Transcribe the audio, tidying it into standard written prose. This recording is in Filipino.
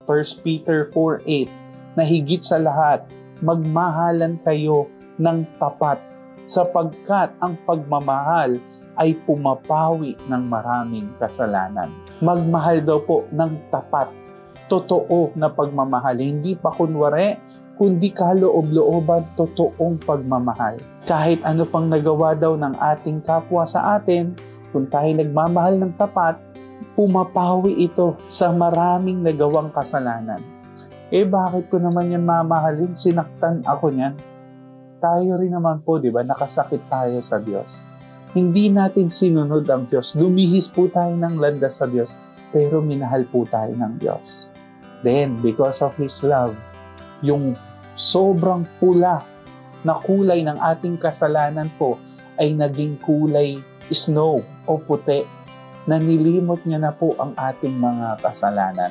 1 Peter 4:8, na higit sa lahat, magmahalan kayo ng tapat, sapagkat ang pagmamahal ay pumapawi ng maraming kasalanan. Magmahal daw po ng tapat, totoo na pagmamahal, hindi pa kunwari, kundi kaloob-looban, totoong pagmamahal. Kahit ano pang nagawa daw ng ating kapwa sa atin, kung tayo nagmamahal ng tapat, pumapawi ito sa maraming nagawang kasalanan. Bakit ko naman yan mamahalin? Sinaktan ako niyan. Tayo rin naman po, di ba? Nakasakit tayo sa Diyos. Hindi natin sinunod ang Diyos. Lumihis po tayo ng landas sa Diyos, pero minahal po tayo ng Diyos. Then, because of His love, yung sobrang pula na kulay ng ating kasalanan po ay naging kulay snow o puti, na nilimot niya na po ang ating mga kasalanan.